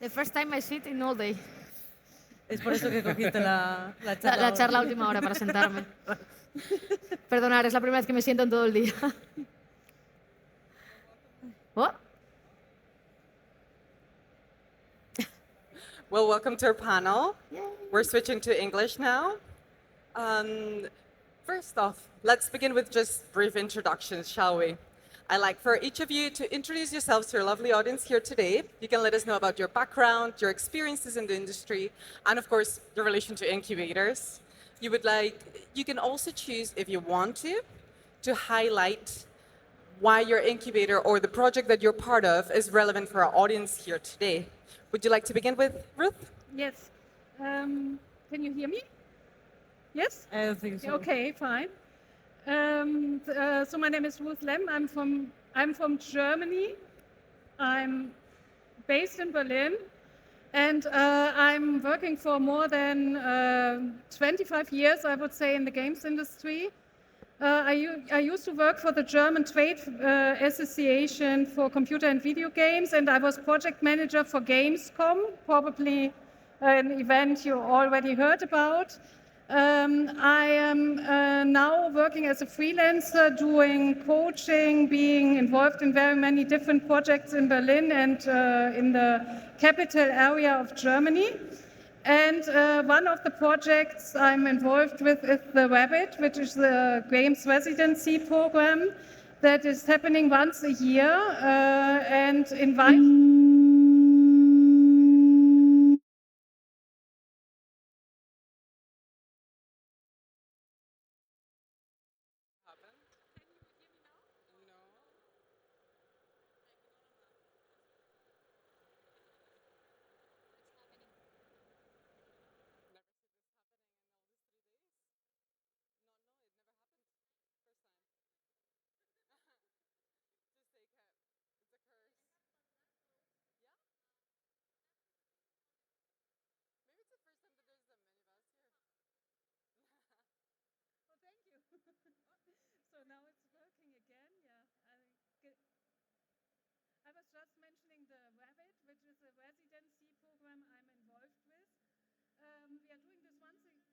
The first time I sit in all day. Es por eso que cogiste la charla. La charla a última hora para sentarme. Perdonar, es la primera vez que me siento en todo el día. What? Well, welcome to our panel. Yay. We're switching to English now. First off, let's begin with just brief introductions, shall we? I'd like for each of you to introduce yourselves to your lovely audience here today. You can let us know about your background, your experiences in the industry, and of course, your relation to incubators. You can also choose, if you want to highlight why your incubator or the project that you're part of is relevant for our audience here today. Would you like to begin with Ruth? Yes. Can you hear me? Yes? I think so. Okay, fine. So my name is Ruth Lemmen. I'm from Germany. I'm based in Berlin, and I'm working for more than 25 years, I would say, in the games industry. I used to work for the German Trade Association for Computer and Video Games, and I was project manager for Gamescom, probably an event you already heard about. I am now working as a freelancer, doing coaching, being involved in very many different projects in Berlin and in the capital area of Germany. And one of the projects I'm involved with is the Rabbit, which is the games residency program that is happening once a year and invites. So now it's working again, yeah. I was just mentioning the Rabbit, which is a residency program I'm involved with. We are doing this once a year.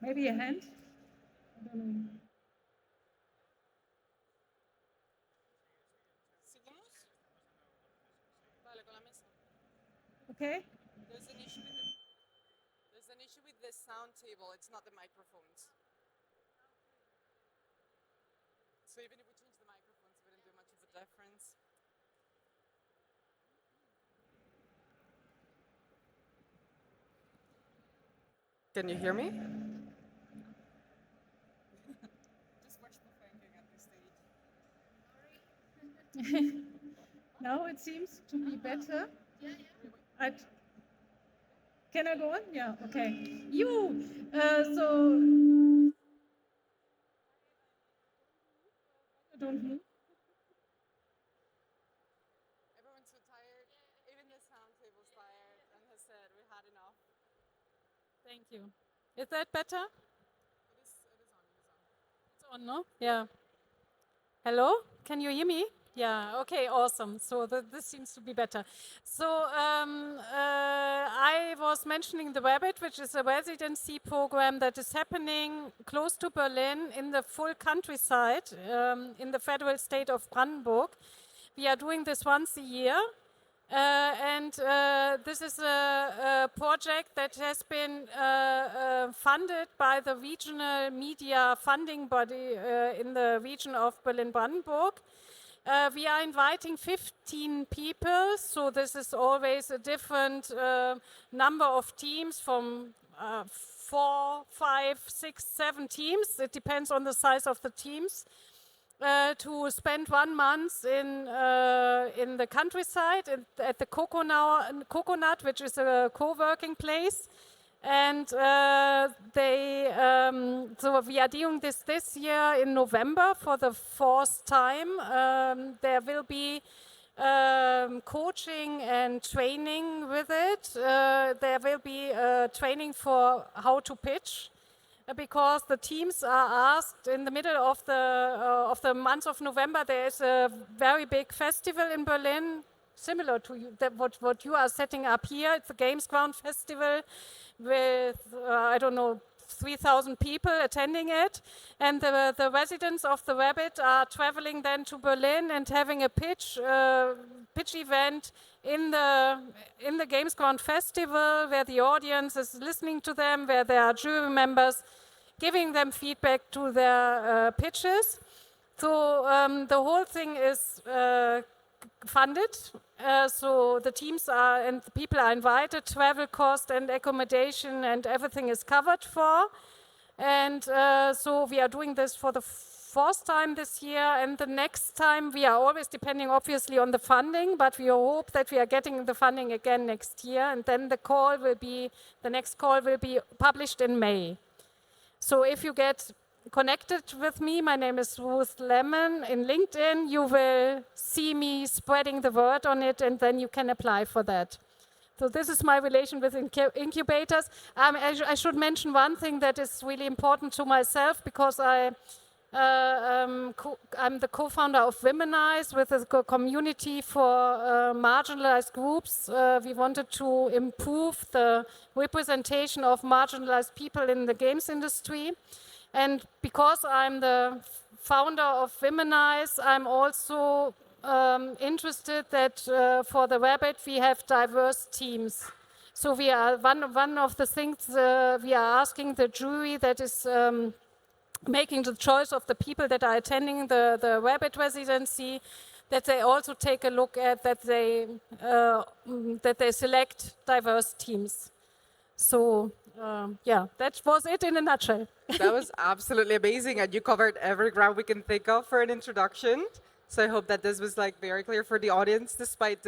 Maybe a hand? I don't know. Okay. There's an issue with the sound table. It's not the microphones. So even if we change the microphones, it wouldn't do much of a difference. Can you hear me? Just watch the thinking at this stage. Now it seems to be better. Can I go on? Yeah, okay. So don't move. Everyone's so tired. Even the sound table's tired and has said we had enough. Thank you. Is that better? It is on. It's on, no? Yeah. Hello? Can you hear me? Yeah, okay, awesome. So this seems to be better. So I was mentioning the Rabbit, which is a residency program that is happening close to Berlin in the full countryside in the federal state of Brandenburg. We are doing this once a year. And this is a project that has been funded by the regional media funding body in the region of Berlin-Brandenburg. We are inviting 15 people, so this is always a different number of teams from 4, 5, 6, 7 teams. It depends on the size of the teams. To spend 1 month in the countryside at the Coconut, which is a co-working place. And so we are doing this year in November for the 4th time. There will be coaching and training with it. There will be training for how to pitch, because the teams are asked in the middle of the month of November. There is a very big festival in Berlin, similar to what you are setting up here. It's the Games Ground Festival with, I don't know, 3,000 people attending it, and the residents of the Rabbit are traveling then to Berlin and having a pitch event in the Games Ground Festival, where the audience is listening to them, where there are jury members giving them feedback to their pitches. So the whole thing is funded, so the teams are and the people are invited, travel cost and accommodation and everything is covered for. And so we are doing this for the fourth time this year, and the next time we are always depending obviously on the funding, but we hope that we are getting the funding again next year, and then the next call will be published in May. So if you get connected with me, my name is Ruth Lemmen in LinkedIn, you will see me spreading the word on it, and then you can apply for that. So this is my relation with incubators. I should mention one thing that is really important to myself, because I'm the co-founder of Womenize, with a community for marginalized groups. We wanted to improve the representation of marginalized people in the games industry. And because I'm the founder of Womenize, I'm also interested that for the Rabbit we have diverse teams. So we are one of the things we are asking the jury that is making the choice of the people that are attending the Rabbit residency, that they also take a look at that they select diverse teams. So yeah, that was it in a nutshell. That was absolutely amazing, and you covered every ground we can think of for an introduction. So I hope that this was very clear for the audience, despite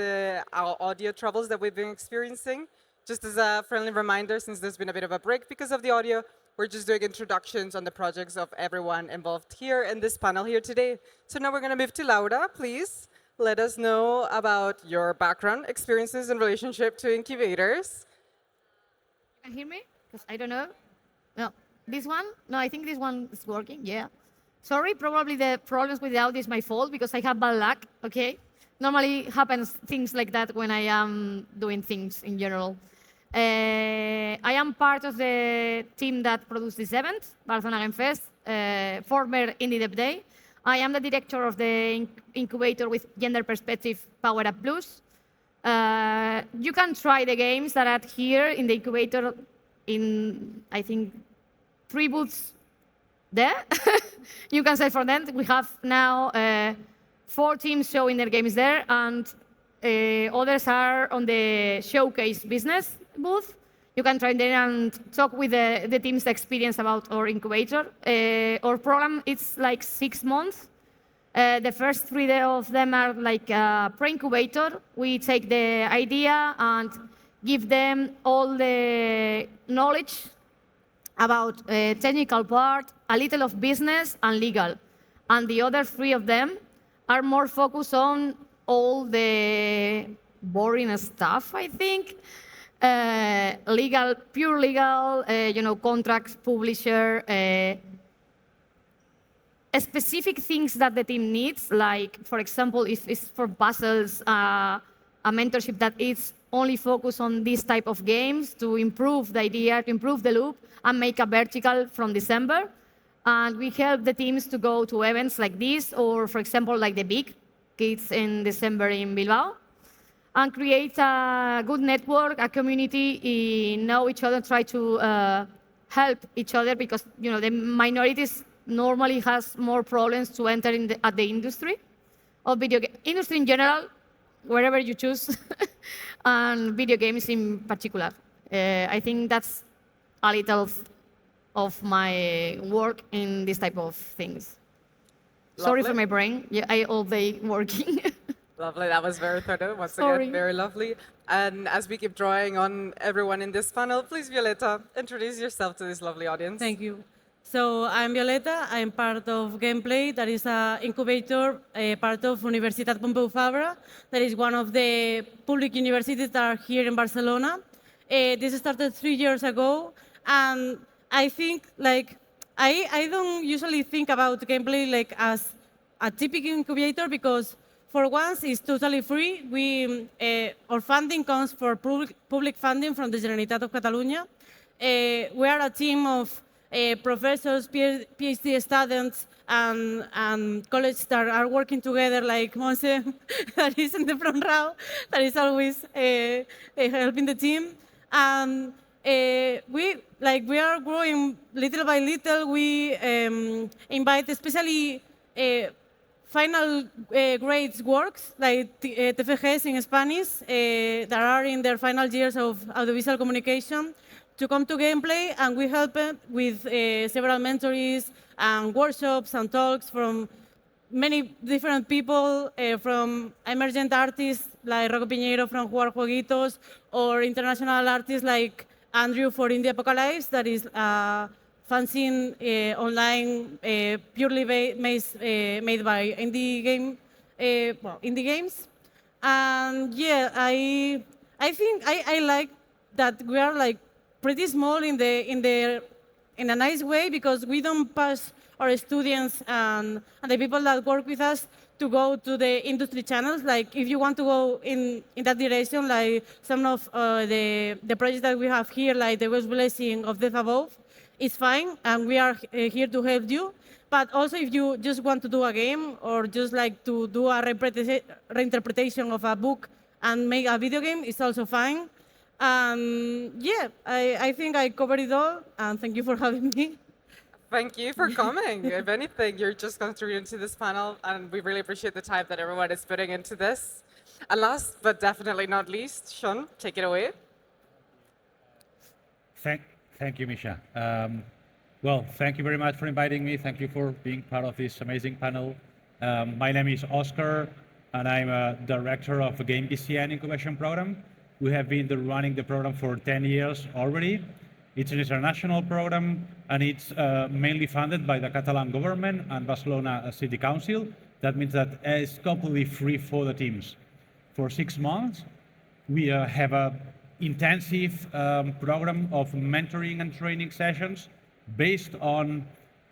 our audio troubles that we've been experiencing. Just as a friendly reminder, since there's been a bit of a break because of the audio, we're just doing introductions on the projects of everyone involved here in this panel here today. So now we're going to move to Laura. Please let us know about your background, experiences, and relationship to incubators. You can hear me? Because I don't know. No, this one? No, I think this one is working. Yeah. Sorry, probably the problems with the audio is my fault because I have bad luck. Okay. Normally happens things like that when I am doing things in general. I am part of the team that produced this event, Barcelona Game Fest, former Indie Dev Day. I am the director of the incubator with gender perspective PowerUp Plus. You can try the games that are here in the incubator in, I think, 3 booths there. You can search for them. We have now 4 teams showing their games there, and others are on the showcase business booth. You can try there and talk with the team's experience about our incubator. Our program is like 6 months. The first 3 of them are like pre-incubator. We take the idea and give them all the knowledge about technical part, a little of business and legal. And the other 3 of them are more focused on all the boring stuff, I think. Legal, pure legal, contracts, publisher, specific things that the team needs, like, for example, if it's for puzzles, a mentorship that is only focused on this type of games to improve the idea, to improve the loop, and make a vertical from December. And we help the teams to go to events like this, or, for example, like the Big Kids in December in Bilbao, and create a good network, a community, know each other, try to help each other, because the minorities normally has more problems to enter at the industry, or video industry in general, wherever you choose, and video games in particular. I think that's a little of my work in this type of things. Lovely. Sorry for my brain. Yeah, I all day working. Lovely, that was very thorough. Once Sorry. again, very lovely. And as we keep drawing on everyone in this panel, please, Violeta, introduce yourself to this lovely audience. Thank you. So I'm Violeta. I'm part of Gameplay, that is an incubator, part of Universitat Pompeu Fabra, that is one of the public universities that are here in Barcelona. This started 3 years ago, and I think I don't usually think about Gameplay like as a typical incubator because for once it's totally free. Our funding comes for public funding from the Generalitat of Catalunya. We are a team of professors, PhD students, and colleagues that are working together, like Monse, that is in the front row, that is always helping the team. And we are growing little by little. We invite especially final grades works, like TFGs in Spanish, that are in their final years of audiovisual communication, to come to Gameplay, and we help it with several mentories and workshops and talks from many different people, from emergent artists like Rocco Piñeiro from Jugar Jueguitos, or international artists like Andrew for Indie Apocalypse, that is fanzine online purely made by indie games. And yeah, I think I like that we are like pretty small in a nice way, because we don't push our students and the people that work with us to go to the industry channels. Like if you want to go in that direction, like some of the projects that we have here, like the West Blessing of Death Above, it's fine, and we are here to help you. But also, if you just want to do a game, or just like to do a reinterpretation of a book and make a video game, it's also fine. Yeah, I think I covered it all, and thank you for having me. Thank you for coming. If anything, you're just contributing to this panel, and we really appreciate the time that everyone is putting into this. And last but definitely not least, Sean, take it away. Thank you, Misha. Well, thank you very much for inviting me. Thank you for being part of this amazing panel. My name is Oscar, and I'm a director of the GameBCN incubation program. We have been running the program for 10 years already. It's an international program, and it's mainly funded by the Catalan government and Barcelona City Council. That means that it's completely free for the teams. For 6 months, we have a intensive program of mentoring and training sessions based on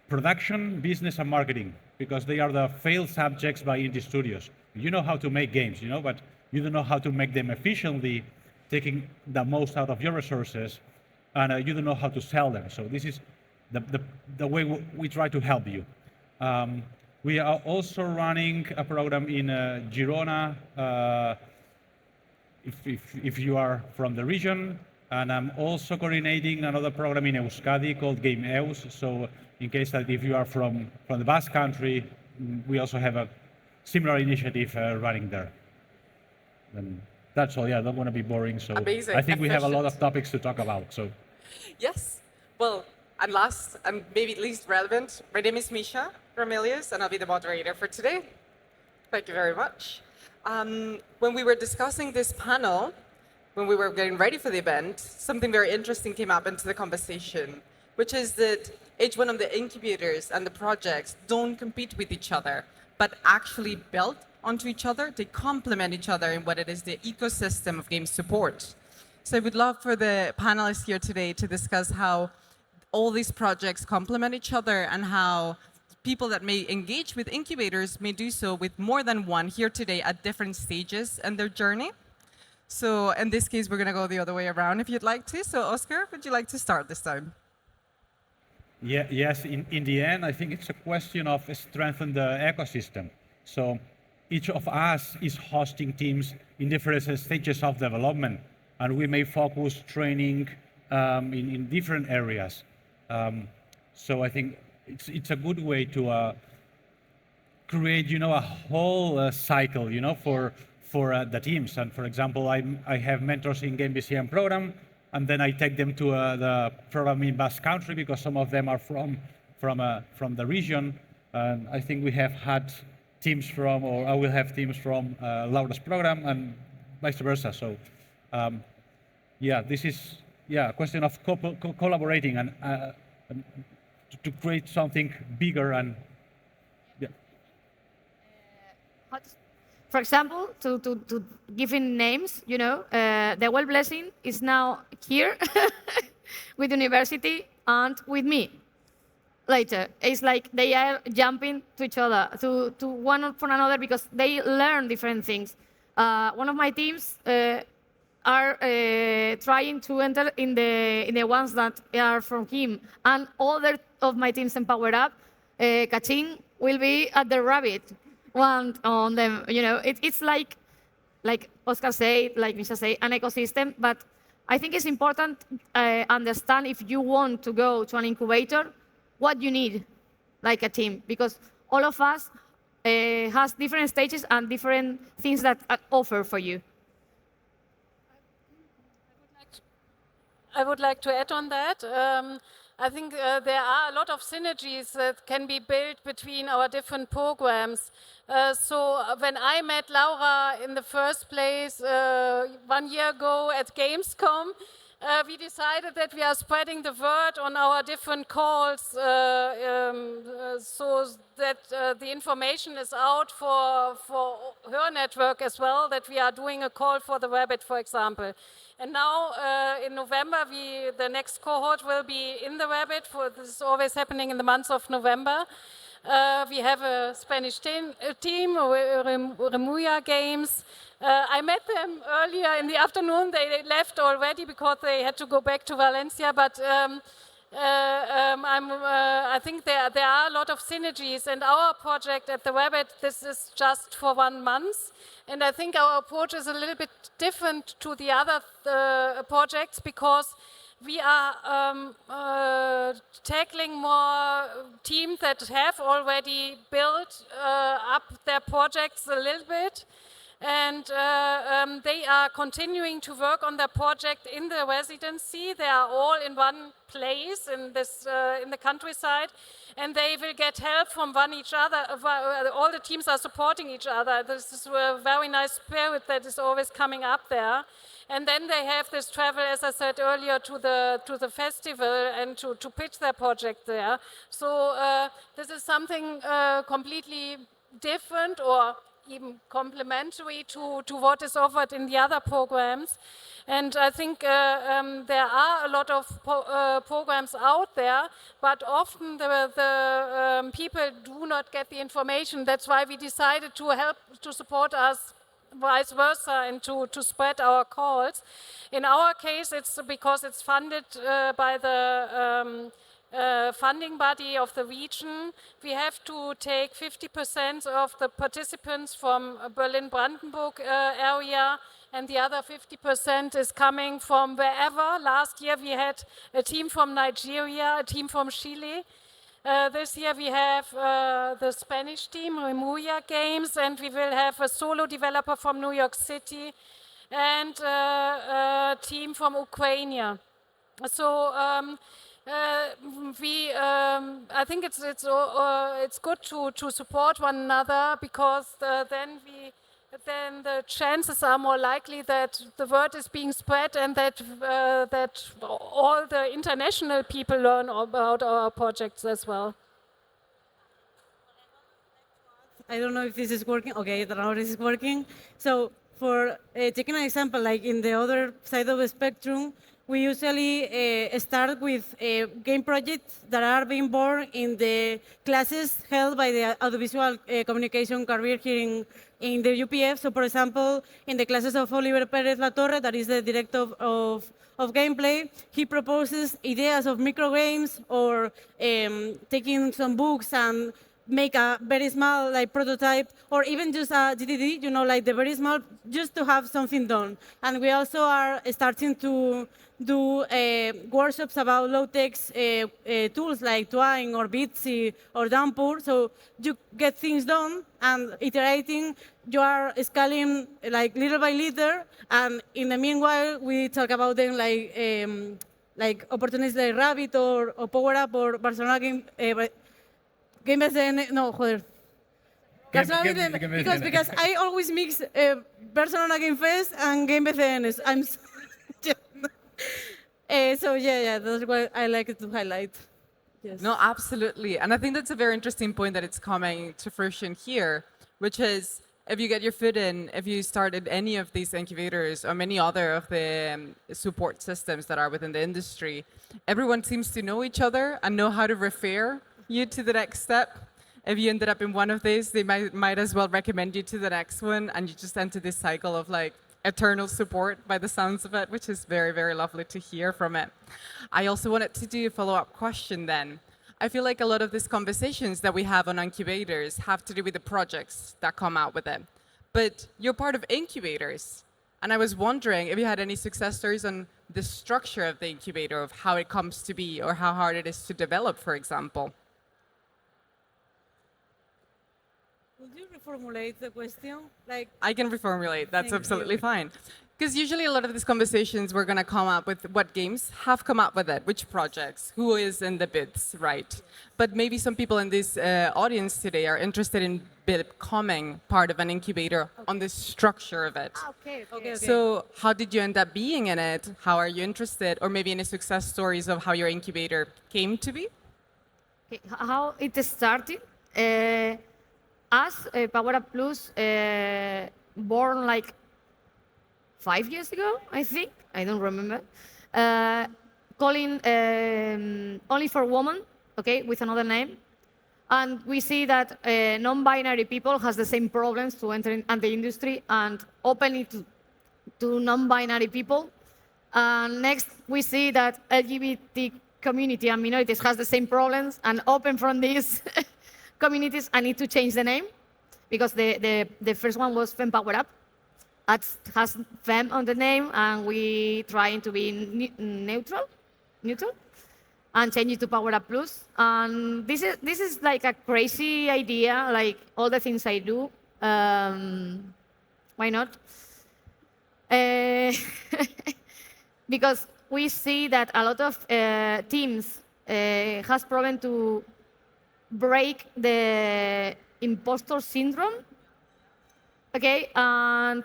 production, business, and marketing, because they are the failed subjects by indie studios. You know how to make games, but you don't know how to make them efficiently, taking the most out of your resources, and you don't know how to sell them. So this is the way we try to help you. We are also running a program in Girona, if you are from the region, and I'm also coordinating another program in Euskadi called GameEus. So in case that if you are from the Basque Country, we also have a similar initiative running there. And that's all. Yeah, I don't want to be boring. So Amazing. I think we have a lot of Efficient. topics to talk about. So Yes. Well, and last, and maybe least relevant, my name is Misha Ramelius, and I'll be the moderator for today. Thank you very much. When we were discussing this panel, when we were getting ready for the event, something very interesting came up into the conversation, which is that each one of the incubators and the projects don't compete with each other, but actually build onto each other. They complement each other in what it is the ecosystem of game support. So I would love for the panelists here today to discuss how all these projects complement each other, and how people that may engage with incubators may do so with more than one here today at different stages in their journey. So in this case, we're going to go the other way around if you'd like to. So Oscar, would you like to start this time? yeah, yes, in the end, I think it's a question of strengthening the ecosystem. So each of us is hosting teams in different stages of development, and we may focus training in different areas. So I think it's a good way to create, a whole cycle, for the teams. And for example, I have mentors in GameBCN program, and then I take them to the program in Basque Country, because some of them are from the region. And I think we have had teams from, or I will have teams from Laura's program, and vice versa. So yeah, this is a question of collaborating, and to create something bigger and yeah. For example, to give in names, you know, the Well Blessing is now here with university and with me. Later, it's like they are jumping to each other, to one for another because they learn different things. One of my teams are trying to enter in the ones that are from him, and other of my teams in PowerUp, Kaching will be at the rabbit one on them. You know, it's like Oscar said, like Misha said, an ecosystem. But I think it's important understand if you want to go to an incubator, what you need, like a team, because all of us has different stages and different things that offer for you. I would like to add on that. I think there are a lot of synergies that can be built between our different programs. So when I met Laura in the first place 1 year ago at Gamescom, we decided that we are spreading the word on our different calls so that the information is out for her network as well, that we are doing a call for the rabbit, for example. And now in November, the next cohort will be in the rabbit. This is always happening in the month of November. We have a Spanish team, Remuya Games. I met them earlier in the afternoon. They left already because they had to go back to Valencia. But I think there are a lot of synergies. And our project at the Rabbit, this is just for 1 month. And I think our approach is a little bit different to the other projects because we are tackling more teams that have already built up their projects a little bit. And they are continuing to work on their project in the residency. They are all in one place in the countryside, and they will get help from each other. All the teams are supporting each other. This is a very nice spirit that is always coming up there. And then they have this travel, as I said earlier, to the festival and to pitch their project there. So this is something completely different or even complementary to what is offered in the other programs. And I think there are a lot of programs out there, but often the people do not get the information. That's why we decided to help to support us vice versa and to spread our calls. In our case, it's because it's funded by the funding body of the region. We have to take 50% of the participants from Berlin-Brandenburg area, and the other 50% is coming from wherever. Last year we had a team from Nigeria, a team from Chile. This year we have the Spanish team, Remuya Games, and we will have a solo developer from New York City and a team from Ukraine. So I think it's good to support one another because then the chances are more likely that the word is being spread and that all the international people learn about our projects as well. I don't know if this is working. Okay, I don't know if this is working. So for taking an example, like in the other side of the spectrum, we usually start with game projects that are being born in the classes held by the audiovisual communication career here in the UPF. So, for example, in the classes of Oliver Perez Latorre, that is the director of gameplay, he proposes ideas of micro games or taking some books and make a very small like prototype, or even just a GTD, you know, like the very small, just to have something done. And we also are starting to do workshops about low-tech tools like Twine or Bitsy or Downpour. So you get things done, and iterating, you are scaling like little by little. And in the meanwhile, we talk about them like opportunities like Rabbit or PowerUp or Barcelona GameBCN, no, joder. Because I always mix Barcelona Game Fest and GameBCN. So yeah, that's what I like to highlight. Yes. No, absolutely. And I think that's a very interesting point that it's coming to fruition here, which is if you get your foot in, if you started any of these incubators or many other of the support systems that are within the industry, everyone seems to know each other and know how to refer you to the next step. If you ended up in one of these, they might as well recommend you to the next one, and you just enter this cycle of like eternal support by the sounds of it, which is very, very lovely to hear from it. I also wanted to do a follow-up question then. I feel like a lot of these conversations that we have on incubators have to do with the projects that come out with it. But you're part of incubators. And I was wondering if you had any success stories on the structure of the incubator, of how it comes to be or how hard it is to develop, for example. Would you reformulate the question? Like, I can reformulate, that's Thank absolutely you. fine. Because usually a lot of these conversations, we're going to come up with what games have come up with it, which projects, who is in the bids, right? But maybe some people in this audience today are interested in becoming part of an incubator on the structure of it. okay. So how did you end up being in it? How are you interested? Or maybe any success stories of how your incubator came to be? Okay, how it started? Us, PowerUp Plus, born like 5 years ago, I think. I don't remember. Calling only for women, okay, with another name. And we see that non-binary people has the same problems to enter in the industry and open it to non-binary people. And next, we see that LGBT community and minorities has the same problems and open from these communities. I need to change the name because the first one was Fem PowerUp. It has Fem on the name, and we trying to be neutral, and change it to PowerUp Plus. And this is like a crazy idea, like all the things I do. Why not? Because we see that a lot of teams has problem to break the imposter syndrome. Okay, and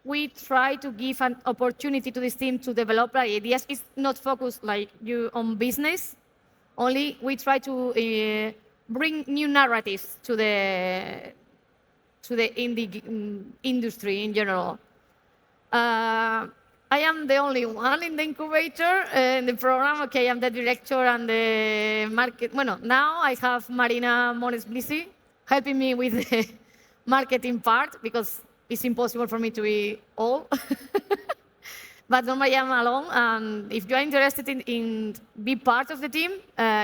we try to give an opportunity to this team to develop ideas. It's not focused like you on business only. We try to bring new narratives to the indie industry in general. I am the only one in the incubator in the program. Okay, I'm the director and the market. Bueno, now I have Marina Mones-Blisi helping me with the marketing part because it's impossible for me to be all. But normally I'm alone. And if you're interested in be part of the team,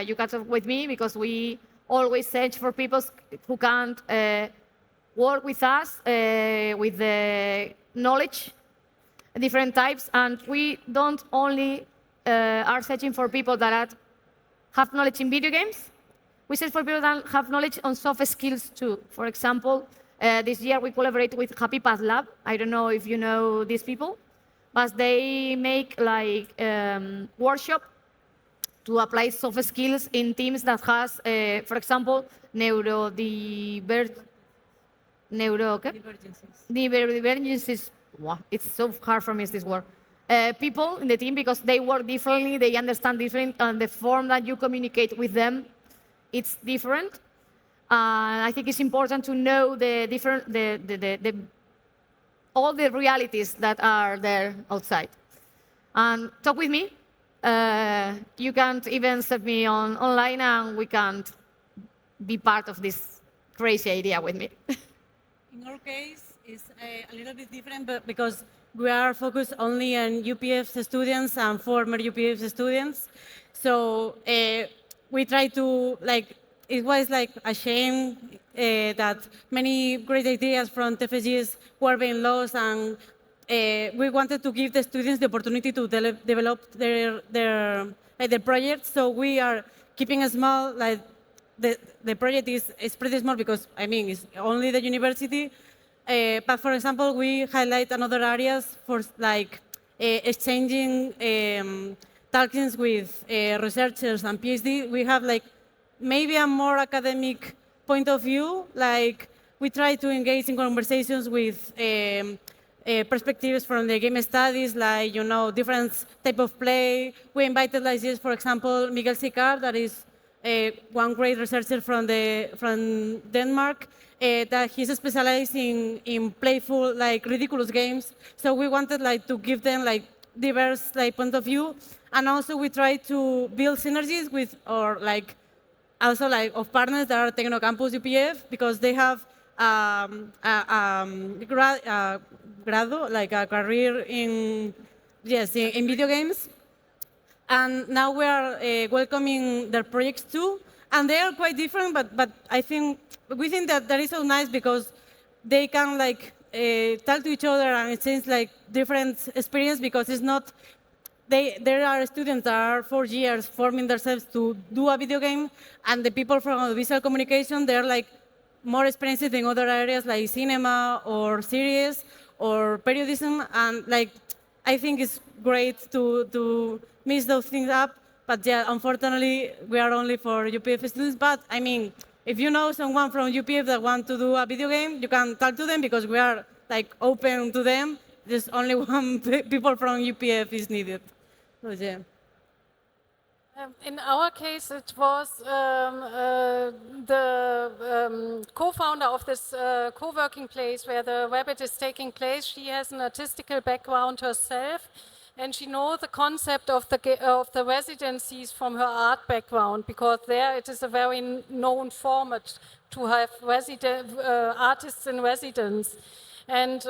you can talk with me because we always search for people who can work with us with the knowledge, different types. And we don't only are searching for people that have knowledge in video games. We search for people that have knowledge on soft skills too. For example, this year we collaborate with Happy Path Lab. I don't know if you know these people, but they make like workshop to apply soft skills in teams that has, for example, neurodivergencies. Wow, it's so hard for me, this word. People in the team because they work differently, they understand different, and the form that you communicate with them, it's different. I think it's important to know the different, all the realities that are there outside. And talk with me. You can even set me online, and we can be part of this crazy idea with me. In our case, it's a little bit different, but because we are focused only on UPF students and former UPF students, so we try to like. It was like a shame that many great ideas from TFGs were being lost, and we wanted to give the students the opportunity to develop their projects. So we are keeping it small. Like the project is pretty small because I mean it's only the university. But for example, we highlight another areas for like exchanging talkings with researchers and PhD. We have like maybe a more academic point of view, like we try to engage in conversations with perspectives from the game studies, like, different type of play. We invited, like this, for example, Miguel Sicard, that is one great researcher from Denmark, that he's specialized in playful, like, ridiculous games. So we wanted, like, to give them, like, diverse, like, point of view. And also we try to build synergies with, or like, also like of partners that are Tecnocampus UPF, because they have grado, like a career in, yes, in video games. And now we are welcoming their projects too. And they are quite different, but we think that is so nice because they can like talk to each other and exchange like different experience, because it's not, there are students that are 4 years forming themselves to do a video game, and the people from visual communication, they're like more experienced in other areas like cinema or series or periodism. And like, I think it's great to mix those things up. But yeah, unfortunately, we are only for UPF students. But I mean, if you know someone from UPF that want to do a video game, you can talk to them, because we are like open to them. There's only one people from UPF is needed. So yeah. In our case, it was the co-founder of this co-working place where the Rabbit is taking place. She has an artistical background herself, and she knows the concept of the residencies from her art background, because there it is a very known format to have artists in residence. And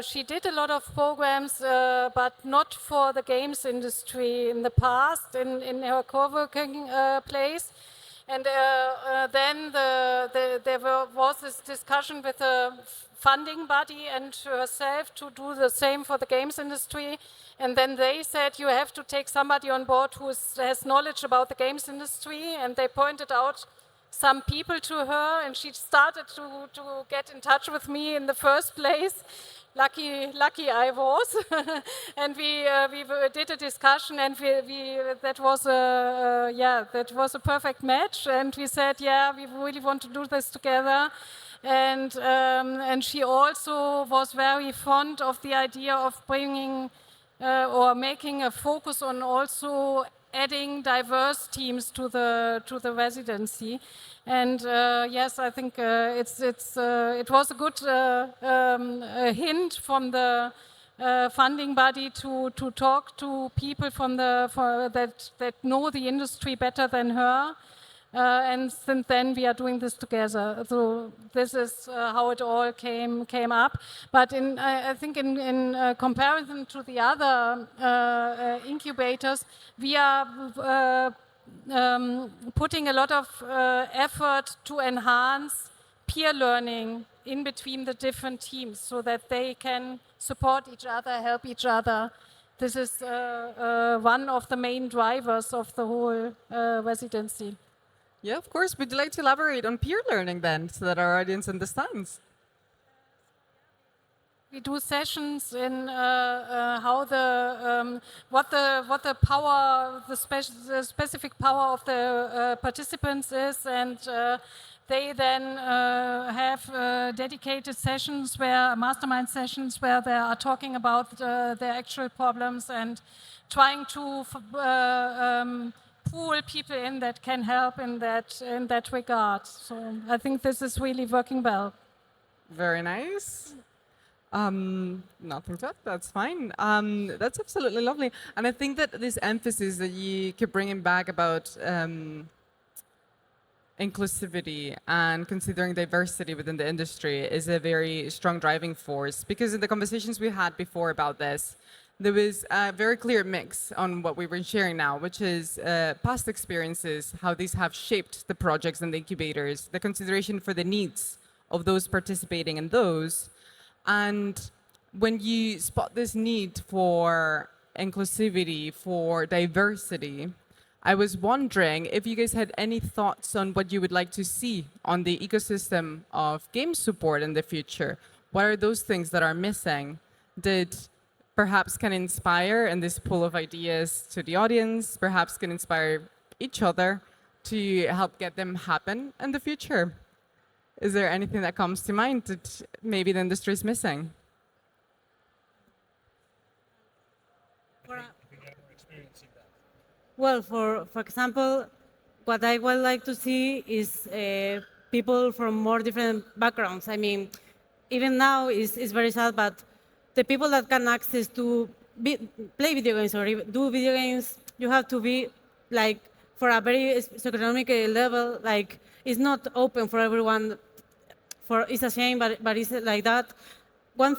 she did a lot of programs, but not for the games industry in the past, in her co-working place. And then there was this discussion with a funding body and herself to do the same for the games industry. And then they said, you have to take somebody on board who has knowledge about the games industry. And they pointed out some people to her, and she started to get in touch with me in the first place. Lucky I was. And we did a discussion, and that was a perfect match. And we said, yeah, we really want to do this together. And she also was very fond of the idea of bringing or making a focus on also adding diverse teams to the residency. And yes, I think it was a good hint from the funding body to talk to people that know the industry better than her. And since then, we are doing this together. So this is how it all came up. But I think in comparison to the other incubators, we are putting a lot of effort to enhance peer learning in between the different teams, so that they can support each other, help each other. This is one of the main drivers of the whole residency. Yeah, of course. Would you like to elaborate on peer learning then, so that our audience understands? We do sessions in how what the power, the specific power of the participants is, and they then have dedicated sessions, mastermind sessions, where they are talking about their actual problems and trying to pool people in that can help in that regard. So I think this is really working well. Very nice. Nothing to add, that's fine. That's absolutely lovely. And I think that this emphasis that you keep bringing back about inclusivity and considering diversity within the industry is a very strong driving force, because in the conversations we had before about this, there was a very clear mix on what we were sharing now, which is past experiences, how these have shaped the projects and the incubators, the consideration for the needs of those participating in those. And when you spot this need for inclusivity, for diversity, I was wondering if you guys had any thoughts on what you would like to see on the ecosystem of game support in the future. What are those things that are missing that perhaps can inspire in this pool of ideas to the audience, perhaps can inspire each other to help get them happen in the future? Is there anything that comes to mind that maybe the industry is missing? Well, for example, what I would like to see is people from more different backgrounds. I mean, even now is very sad, but the people that can access to play video games or even do video games, you have to be like for a very socioeconomic level. Like it's not open for everyone. It's a shame, but it's like that. One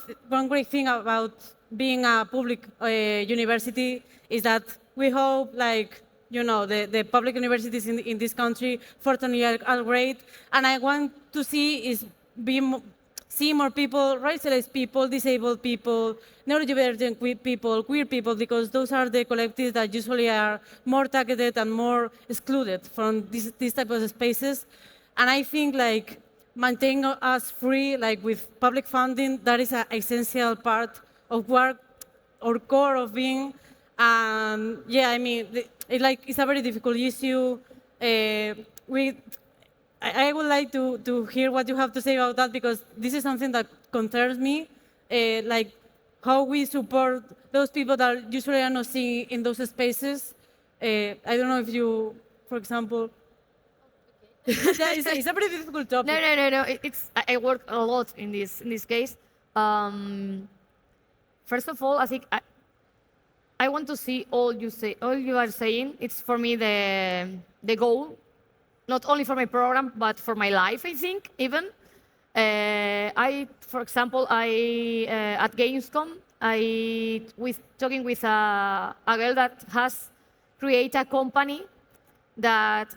great thing about being a public university is that we hope, like, you know, the public universities in this country, fortunately, are great. And I want to see see more people, racialized people, disabled people, neurodivergent people, queer people, because those are the collectives that usually are more targeted and more excluded from these type of spaces. And I think, like, maintaining us free, like with public funding, that is an essential part of work or core of being. Yeah, I mean, it's a very difficult issue. I would like to hear what you have to say about that, because this is something that concerns me, like how we support those people that usually are not seen in those spaces. I don't know if you, for example, it's a pretty difficult topic. No. I work a lot in this case. First of all, I think I want to see all you are saying. It's for me the goal, not only for my program but for my life. I think even for example, at Gamescom talking with a girl that has created a company that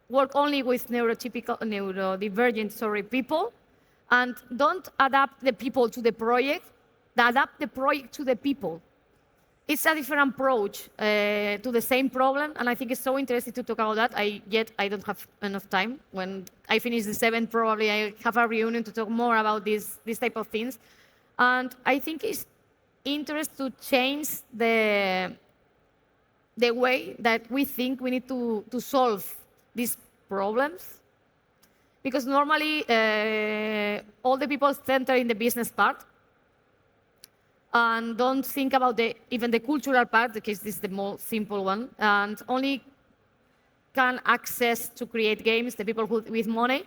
work only with neurodivergent people, and don't adapt the people to the project. They adapt the project to the people. It's a different approach to the same problem, and I think it's so interesting to talk about that. I don't have enough time. When I finish the 7th, probably I have a reunion to talk more about this type of things. And I think it's interesting to change the way that we think we need to solve these problems. Because normally all the people center in the business part and don't think about even the cultural part, because this is the most simple one, and only can access to create games the people with money.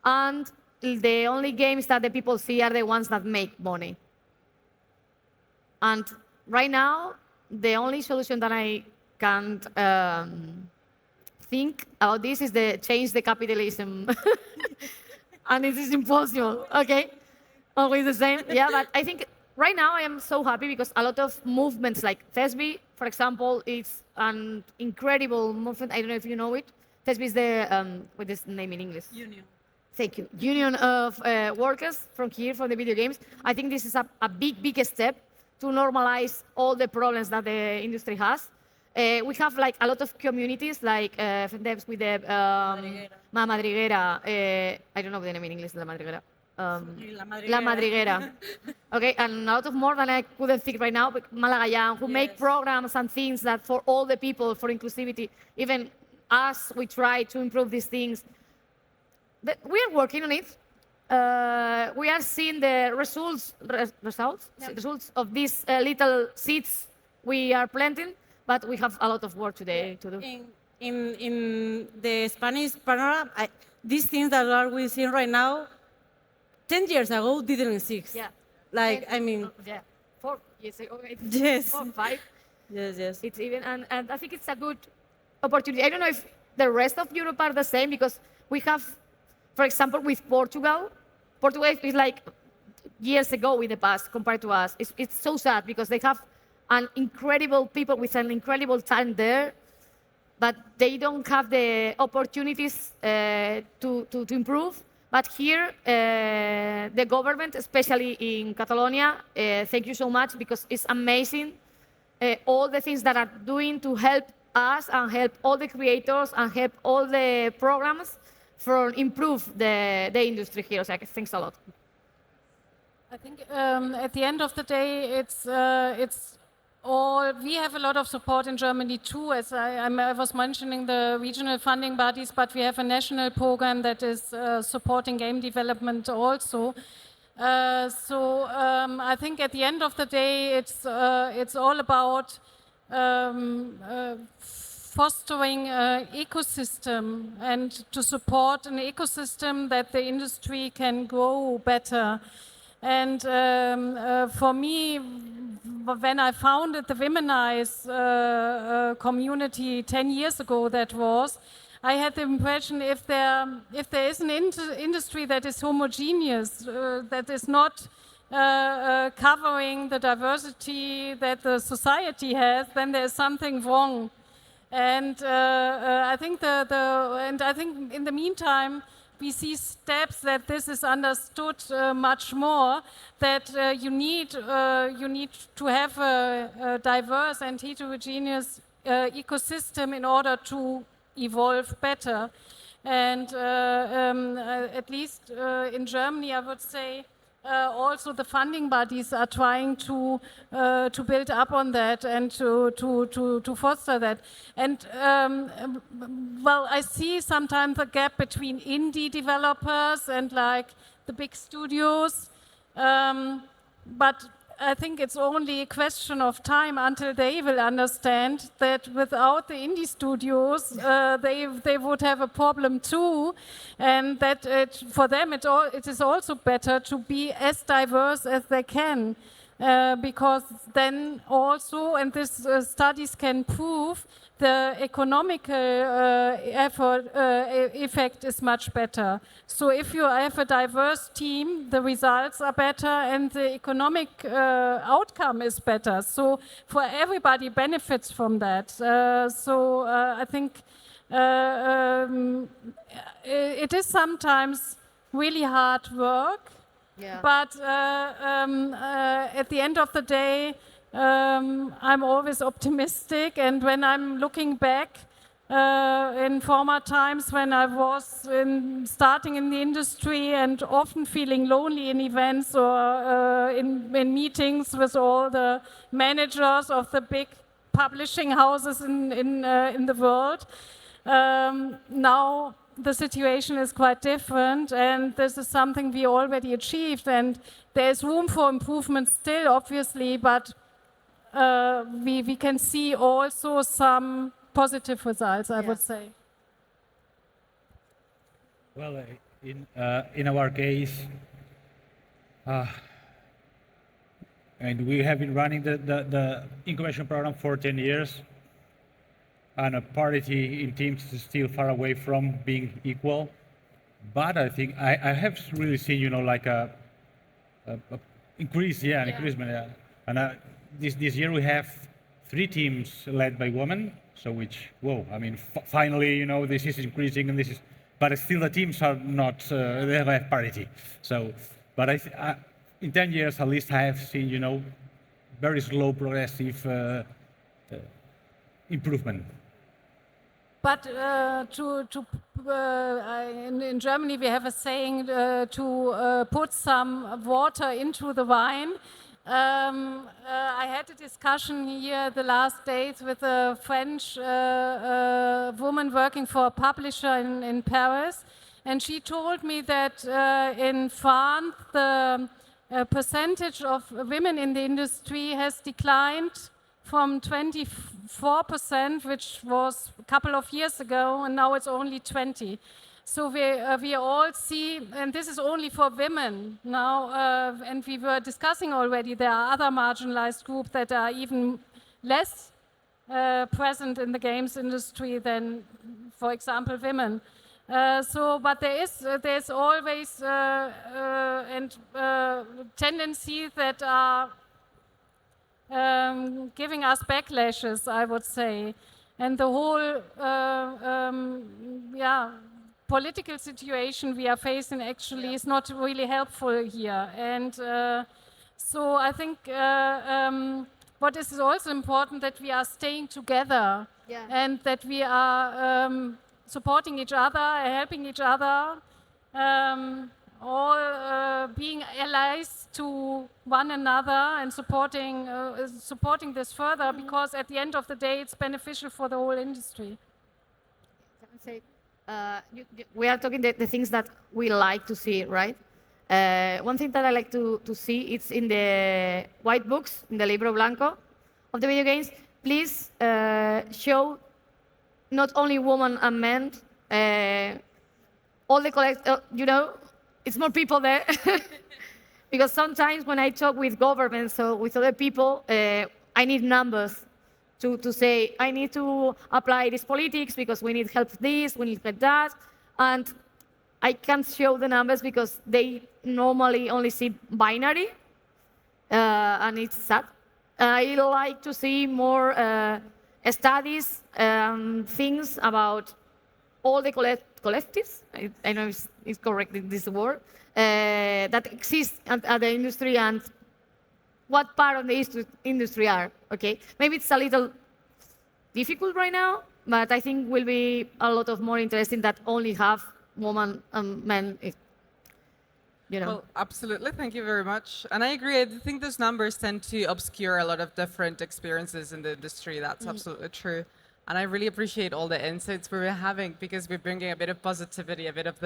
And the only games that the people see are the ones that make money. And right now, the only solution that I can think about this is change the capitalism. And this is impossible, okay? Always the same, yeah, but I think right now I am so happy because a lot of movements like TESB, for example, is an incredible movement. I don't know if you know it. TESB is what is the name in English? Union. Thank you. Union of workers from here, from the video games. I think this is a big step to normalize all the problems that the industry has. We have like a lot of communities, like devs with the La Madriguera. I don't know the name in English, La Madriguera. La Madriguera. Okay, and a lot of more than I couldn't think right now, but Malagayan, who make programs and things that for all the people, for inclusivity. Even us, we try to improve these things. But we are working on it. We are seeing the results of these little seeds we are planting, but we have a lot of work today to do. In the Spanish panorama, these things that we seeing right now, 10 years ago didn't exist. Yeah. Like, I mean. Yeah. 4 years ago. Yes. 4, 5. Yes. It's even, and I think it's a good opportunity. I don't know if the rest of Europe are the same, because we have, for example, with Portugal is like years ago in the past compared to us. It's so sad because they have an incredible people with an incredible talent there, but they don't have the opportunities to improve. But here, the government, especially in Catalonia, thank you so much, because it's amazing all the things that are doing to help us and help all the creators and help all the programs for improve the industry here. So thanks a lot. I think at the end of the day, it's all, we have a lot of support in Germany too, as I was mentioning the regional funding bodies, but we have a national program that is supporting game development also. I think at the end of the day, it's all about fostering an ecosystem and to support an ecosystem that the industry can grow better. And for me, when I founded the Womenize community 10 years ago, I had the impression if there is an industry that is homogeneous, that is not covering the diversity that the society has, then there's something wrong. And I think in the meantime, we see steps that this is understood much more. That you need to have a diverse and heterogeneous ecosystem in order to evolve better. And at least in Germany, I would say. Also, the funding bodies are trying to build up on that and to foster that. And well, I see sometimes a gap between indie developers and like the big studios, but I think it's only a question of time until they will understand that without the indie studios, they would have a problem too, and that for them it is also better to be as diverse as they can, because then also, and this studies can prove, the economical effect is much better. So if you have a diverse team, the results are better and the economic outcome is better. So for everybody benefits from that. I think it is sometimes really hard work, but at the end of the day, I'm always optimistic, and when I'm looking back in former times when I was starting in the industry and often feeling lonely in events or in meetings with all the managers of the big publishing houses in the world, now the situation is quite different, and this is something we already achieved, and there's room for improvement still, obviously, but we can see also some positive results, I would say. Well, in our case, and we have been running the incubation program for 10 years, and parity in teams is still far away from being equal. But I think I have really seen, like a increase, an increasement. Yeah. And this year we have 3 teams led by women, so which, whoa, I mean, finally, this is increasing, and this is, but still the teams are not, they have parity. So, but in 10 years at least I have seen, very slow progressive improvement. But in Germany we have a saying to put some water into the wine. I had a discussion here the last days with a French woman working for a publisher in Paris, and she told me that in France the percentage of women in the industry has declined from 24%, which was a couple of years ago, and now it's only 20%. So we all see, and this is only for women now, and we were discussing already, there are other marginalized groups that are even less present in the games industry than, for example, women. But there's always tendencies that are giving us backlashes, I would say, and the whole political situation we are facing actually is not really helpful here. And so I think what is also important, that we are staying together and that we are supporting each other, helping each other, all being allies to one another and supporting this further, because at the end of the day it's beneficial for the whole industry. We are talking the things that we like to see, right? One thing that I like to see, it's in the white books, in the Libro Blanco of the video games, please show not only women and men, all the it's more people there. Because sometimes when I talk with governments or with other people, I need numbers to say, I need to apply this politics because we need help this, we need help that. And I can't show the numbers because they normally only see binary, and it's sad. I like to see more studies, things about all the collectives, I don't know if it's correct in this word, that exist at the industry and what part of the industry are, okay? Maybe it's a little difficult right now, but I think will be a lot of more interesting that only have women and men, Well, absolutely. Thank you very much. And I agree. I think those numbers tend to obscure a lot of different experiences in the industry. That's absolutely true. And I really appreciate all the insights we're having because we're bringing a bit of positivity, a bit of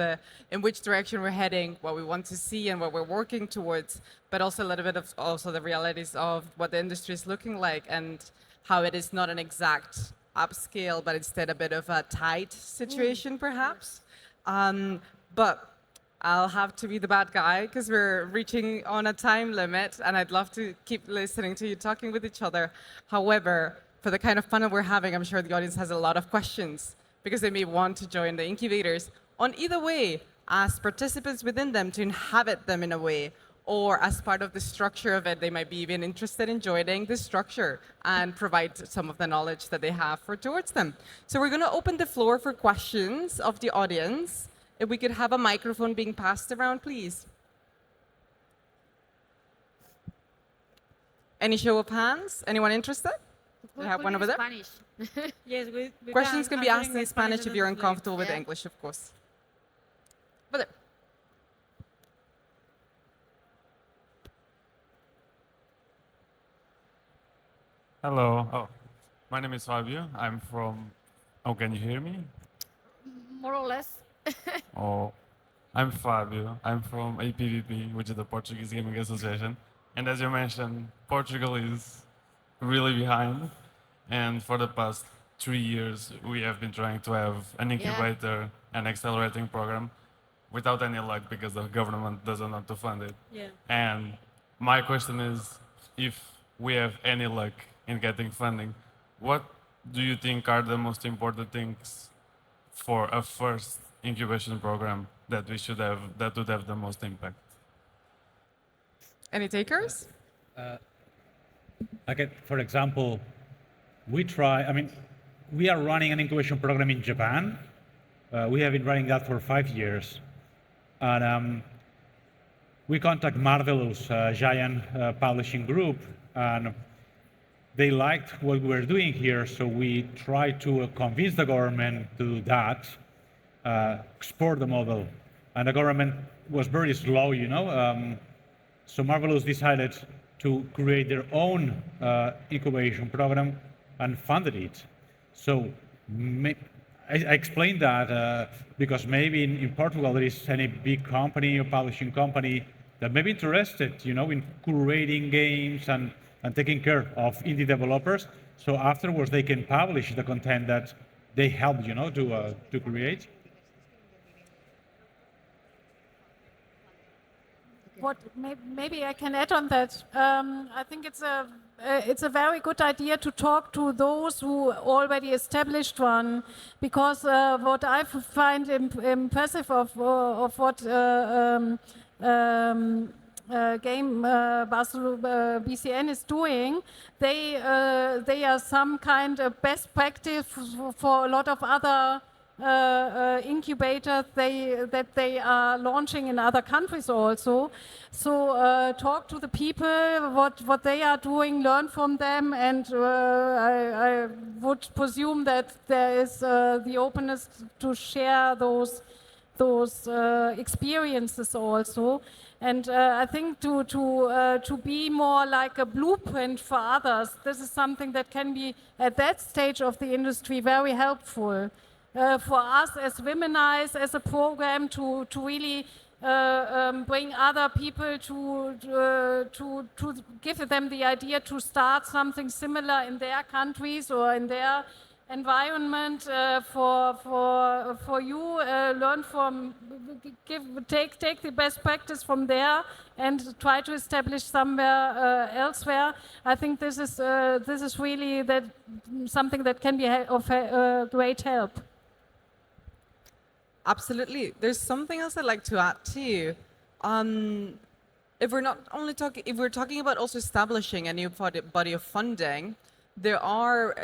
in which direction we're heading, what we want to see and what we're working towards, but also a little bit of also the realities of what the industry is looking like and how it is not an exact upscale, but instead a bit of a tight situation, perhaps. But I'll have to be the bad guy because we're reaching on a time limit and I'd love to keep listening to you talking with each other. However, for the kind of panel we're having, I'm sure the audience has a lot of questions because they may want to join the incubators on either way, as participants within them to inhabit them in a way, or as part of the structure of it, they might be even interested in joining the structure and provide some of the knowledge that they have towards them. So we're going to open the floor for questions of the audience. If we could have a microphone being passed around, please. Any show of hands? Anyone interested? We have one over there. Spanish. Yes, we Questions can be answer asked in Spanish if you're and uncomfortable with Yeah. English, of course. Over there. Hello. Oh, my name is Fabio. I'm from. Oh, can you hear me? More or less. Oh, I'm Fabio. I'm from APVP, which is the Portuguese Gaming Association. And as you mentioned, Portugal is really behind. And for the past 3 years, we have been trying to have an incubator and accelerating program without any luck because the government doesn't want to fund it. Yeah. And my question is, if we have any luck in getting funding, what do you think are the most important things for a first incubation program that we should have that would have the most impact? Any takers? For example, we are running an incubation program in Japan. We have been running that for 5 years. And we contact Marvelous, a giant publishing group, and they liked what we were doing here, so we tried to convince the government to do that, export the model. And the government was very slow, so Marvelous decided to create their own incubation program and funded it. So I explained that because maybe in Portugal there is any big company or publishing company that may be interested, in curating games and taking care of indie developers. So afterwards they can publish the content that they helped, to create. What maybe I can add on that. I think it's a very good idea to talk to those who already established one, because what I find impressive of what BCN is doing, they are some kind of best practice for a lot of other incubators that they are launching in other countries also. So talk to the people, what they are doing, learn from them, and I would presume that there is the openness to share those experiences also. And I think to be more like a blueprint for others, this is something that can be at that stage of the industry very helpful. For us as Womenize, as a program, to really bring other people to give them the idea to start something similar in their countries or in their environment. For you, learn from, take the best practice from there and try to establish somewhere elsewhere. I think this is really something that can be of great help. Absolutely. There's something else I'd like to add too. If we're talking about also establishing a new body of funding, there are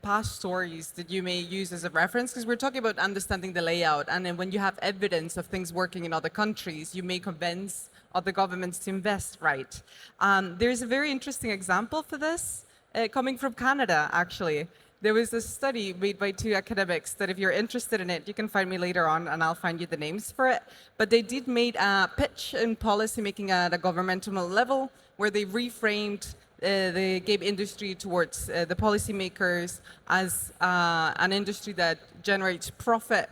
past stories that you may use as a reference, because we're talking about understanding the layout, and then when you have evidence of things working in other countries, you may convince other governments to invest, right? There's a very interesting example for this coming from Canada, actually. There was a study made by 2 academics that if you're interested in it, you can find me later on and I'll find you the names for it. But they did made a pitch in policy making at a governmental level where they reframed the game industry towards the policymakers as an industry that generates profit,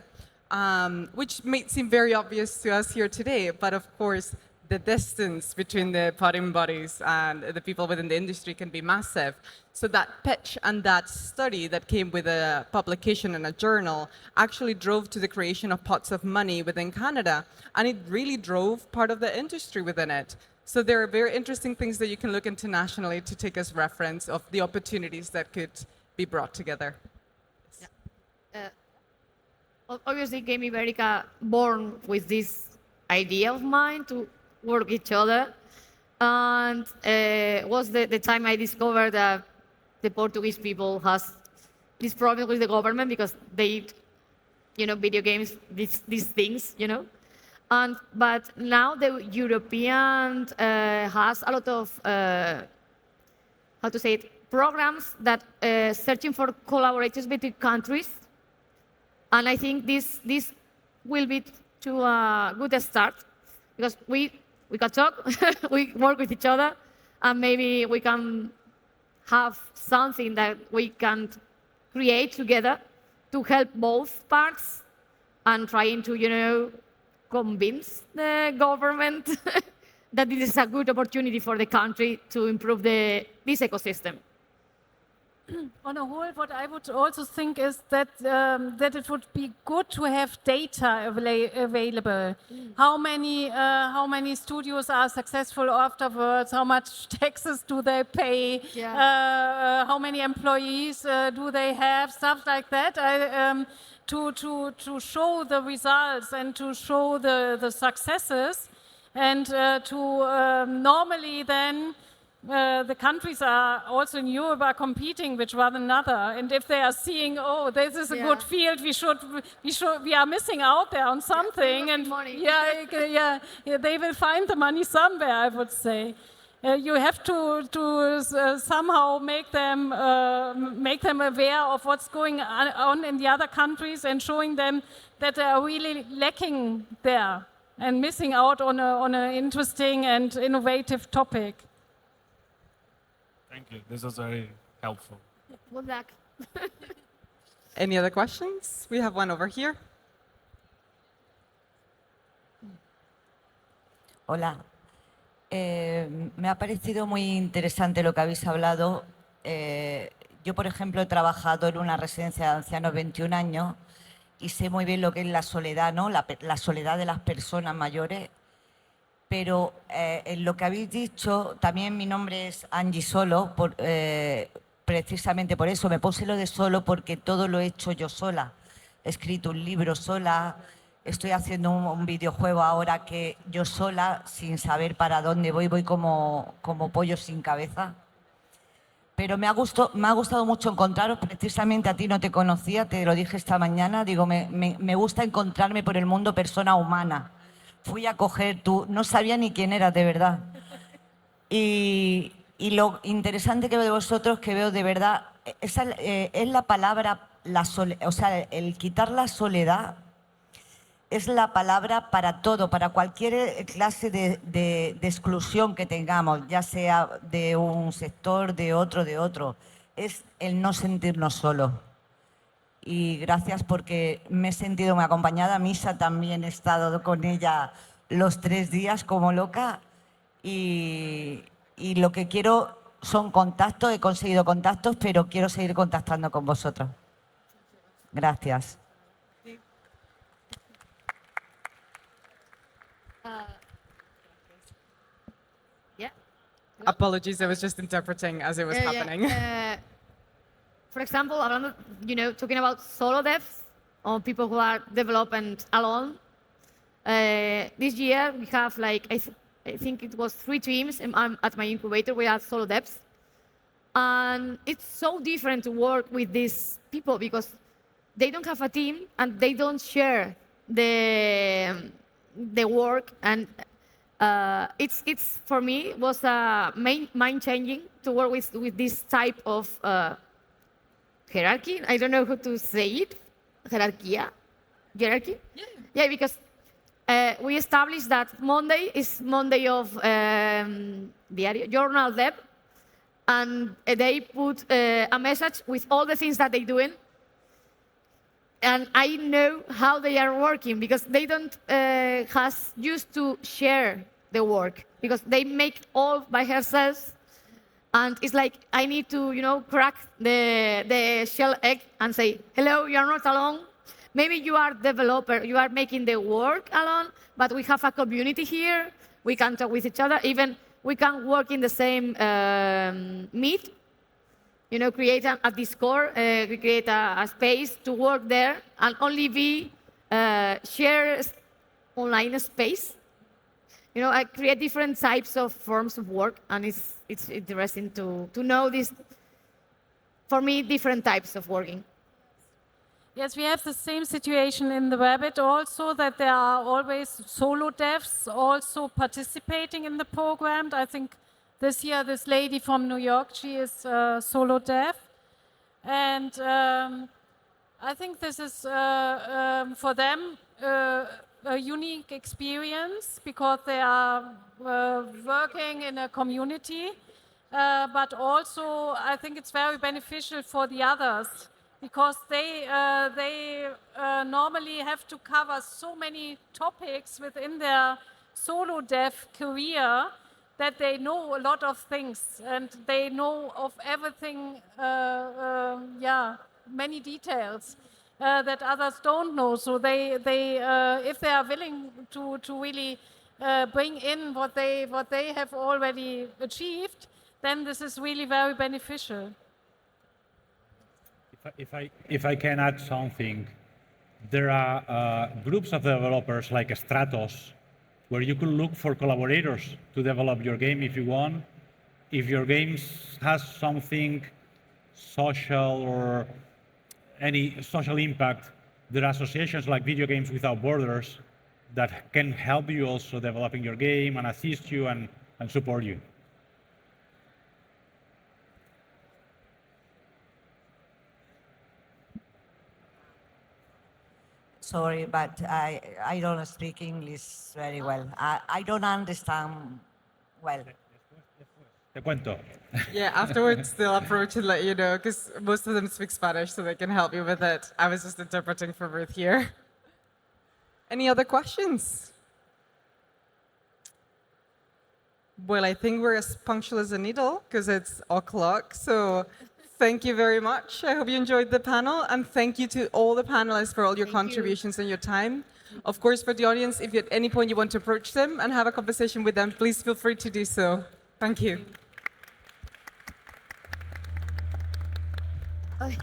which may seem very obvious to us here today, but of course, the distance between the podium bodies and the people within the industry can be massive. So that pitch and that study that came with a publication in a journal actually drove to the creation of pots of money within Canada, and it really drove part of the industry within it. So there are very interesting things that you can look internationally to take as reference of the opportunities that could be brought together. Obviously, Game Iberica born with this idea of mine to work each other, and was the time I discovered that the Portuguese people has this problem with the government because they, video games, these things, but now the European has a lot of programs that searching for collaborators between countries, and I think this will be to a good start because we can talk, we work with each other, and maybe we can have something that we can create together to help both parts and trying to, convince the government that this is a good opportunity for the country to improve this ecosystem. On a whole, what I would also think is that it would be good to have data available. How many studios are successful afterwards? How much taxes do they pay? Yeah. How many employees do they have? Stuff like that. To show the results and to show the successes, and to normally then. The countries are also in Europe are competing with one another, and if they are seeing, oh, this is a good field, we are missing out there on something, and money. they will find the money somewhere. I would say you have to somehow make them aware of what's going on in the other countries and showing them that they are really lacking there and missing out on an interesting and innovative topic. Thank you. This was very helpful. Good luck. Any other questions? We have one over here. Hola. Me ha parecido muy interesante lo que habéis hablado. Yo, por ejemplo, he trabajado en una residencia de ancianos 21 años y sé muy bien lo que es la soledad, ¿no? La soledad de las personas mayores. Pero en lo que habéis dicho, también mi nombre es Angie Solo, precisamente por eso me puse lo de solo, porque todo lo he hecho yo sola. He escrito un libro sola, estoy haciendo un videojuego ahora que yo sola, sin saber para dónde voy como pollo sin cabeza. Pero me ha gustado mucho encontraros, precisamente a ti no te conocía, te lo dije esta mañana, digo, me gusta encontrarme por el mundo persona humana. Fui a coger no sabía ni quién eras de verdad. Y lo interesante que veo de vosotros, que veo de verdad, es la palabra, o sea, el quitar la soledad es la palabra para todo, para cualquier clase de exclusión que tengamos, ya sea de un sector, de otro. Es el no sentirnos solos. Y gracias porque me he sentido muy acompañada. Misa también he estado con ella los 3 días como loca y lo que quiero son contactos, he conseguido contactos, pero quiero seguir contactando con vosotros. Gracias. Yeah. Apologies, I was just interpreting as it was happening. For example, hablando, talking about solo devs or people who are developing alone. This year we have I think it was 3 teams at my incubator. We had solo devs, and it's so different to work with these people because they don't have a team and they don't share the work, and it's for me was mind changing to work with this type of hierarchy. I don't know how to say it. Hierarchy. Yeah, because we established that Monday is Monday of diario, journal dev, and they put a message with all the things that they're doing. And I know how they are working because they don't has used to share the work because they make all by themselves. And it's like I need to, crack the shell egg and say, hello, you are not alone. Maybe you are developer, you are making the work alone, but we have a community here. We can talk with each other. Even we can work in the same meet. Create a Discord, we create a space to work there and only be share online space. I create different types of forms of work, and it's interesting to know this, for me, different types of working. Yes, we have the same situation in the Rabbit also, that there are always solo devs also participating in the program. I think this year, this lady from New York, she is a solo dev. And I think this is, for them, a unique experience because they are working in a community. But also, I think it's very beneficial for the others because they normally have to cover so many topics within their solo dev career that they know a lot of things and they know of everything, many details that others don't know. So they if they are willing to really bring in what they have already achieved, then this is really very beneficial. If I can add something, there are groups of developers like Stratos, where you could look for collaborators to develop your game if you want. If your game has something social or any social impact, there are associations like Video Games Without Borders that can help you also developing your game and assist you and support you. Sorry, but I don't speak English very well. I don't understand well. Te cuento. Yeah, afterwards they'll approach and let you know, because most of them speak Spanish, so they can help you with it. I was just interpreting for Ruth here. Any other questions? Well, I think we're as punctual as a needle, because it's o'clock, so thank you very much. I hope you enjoyed the panel, and thank you to all the panelists for all your contributions and your time. Of course, for the audience, if at any point you want to approach them and have a conversation with them, please feel free to do so. Thank you. Okay.